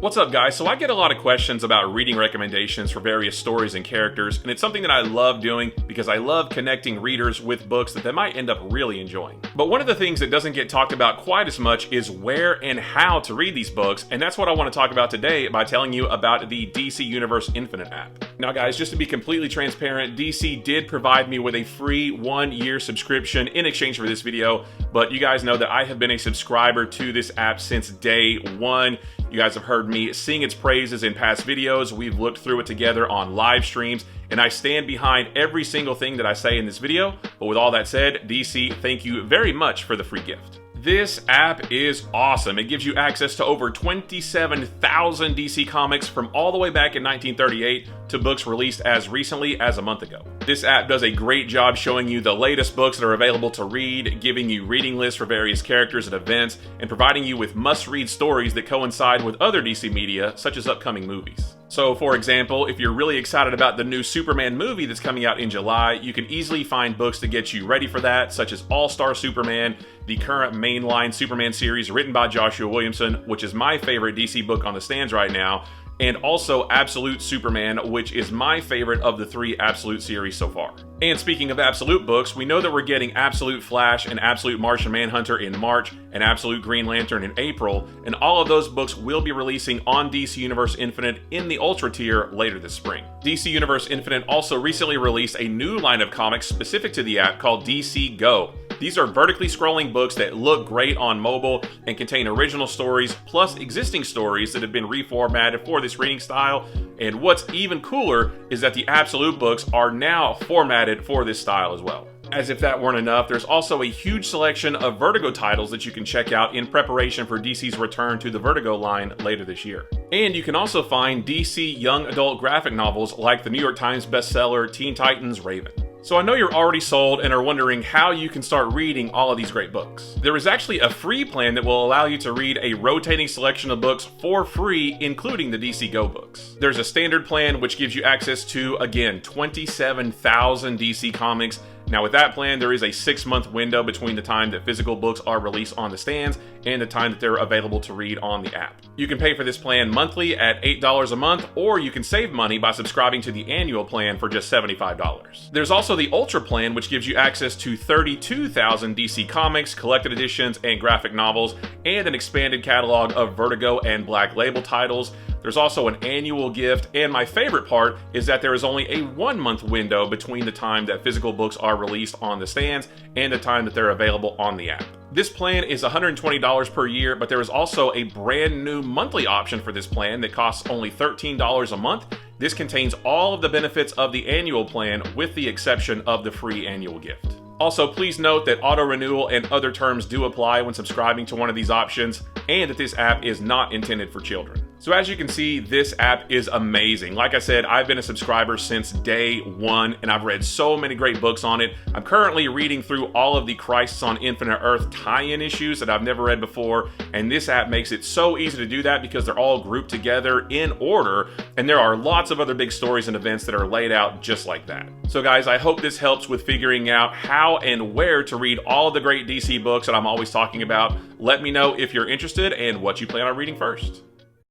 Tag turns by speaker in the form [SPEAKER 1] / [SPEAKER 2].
[SPEAKER 1] What's up, guys? So I get a lot of questions about reading recommendations for various stories and characters, and it's something that I love doing because I love connecting readers with books that they might end up really enjoying. But one of the things that doesn't get talked about quite as much is where and how to read these books, and that's what I want to talk about today by telling you about the DC Universe Infinite app. Now guys, just to be completely transparent, DC did provide me with a free 1-year subscription in exchange for this video, but you guys know that I have been a subscriber to this app since day one. You guys have heard me sing its praises in past videos. We've looked through it together on live streams, and I stand behind every single thing that I say in this video. But with all that said, DC, thank you very much for the free gift. This app is awesome. It gives you access to over 27,000 DC comics from all the way back in 1938 to books released as recently as a month ago. This app does a great job showing you the latest books that are available to read, giving you reading lists for various characters and events, and providing you with must-read stories that coincide with other DC media, such as upcoming movies. So, for example, if you're really excited about the new Superman movie that's coming out in July, you can easily find books to get you ready for that, such as All-Star Superman, the current mainline Superman series written by Joshua Williamson, which is my favorite DC book on the stands right now, and also Absolute Superman, which is my favorite of the 3 Absolute series so far. And speaking of Absolute books, we know that we're getting Absolute Flash and Absolute Martian Manhunter in March, and Absolute Green Lantern in April, and all of those books will be releasing on DC Universe Infinite in the Ultra tier later this spring. DC Universe Infinite also recently released a new line of comics specific to the app called DC Go. These are vertically scrolling books that look great on mobile and contain original stories plus existing stories that have been reformatted for this reading style. And what's even cooler is that the Absolute books are now formatted for this style as well. As if that weren't enough, there's also a huge selection of Vertigo titles that you can check out in preparation for DC's return to the Vertigo line later this year. And you can also find DC young adult graphic novels like the New York Times bestseller Teen Titans Raven. So I know you're already sold and are wondering how you can start reading all of these great books. There is actually a free plan that will allow you to read a rotating selection of books for free, including the DC Go books. There's a standard plan which gives you access to, again, 27,000 DC comics. Now with that plan, there is a 6-month window between the time that physical books are released on the stands and the time that they're available to read on the app. You can pay for this plan monthly at $8 a month, or you can save money by subscribing to the annual plan for just $75. There's also the Ultra plan, which gives you access to 32,000 DC comics, collected editions, and graphic novels, and an expanded catalog of Vertigo and Black Label titles. There's also an annual gift, and my favorite part is that there is only a 1-month window between the time that physical books are released on the stands and the time that they're available on the app. This plan is $120 per year, but there is also a brand new monthly option for this plan that costs only $13 a month. This contains all of the benefits of the annual plan with the exception of the free annual gift. Also, please note that auto-renewal and other terms do apply when subscribing to one of these options, and that this app is not intended for children. So as you can see, this app is amazing. Like I said, I've been a subscriber since day one, and I've read so many great books on it. I'm currently reading through all of the Crisis on Infinite Earth tie-in issues that I've never read before, and this app makes it so easy to do that because they're all grouped together in order, and there are lots of other big stories and events that are laid out just like that. So guys, I hope this helps with figuring out how and where to read all of the great DC books that I'm always talking about. Let me know if you're interested and what you plan on reading first.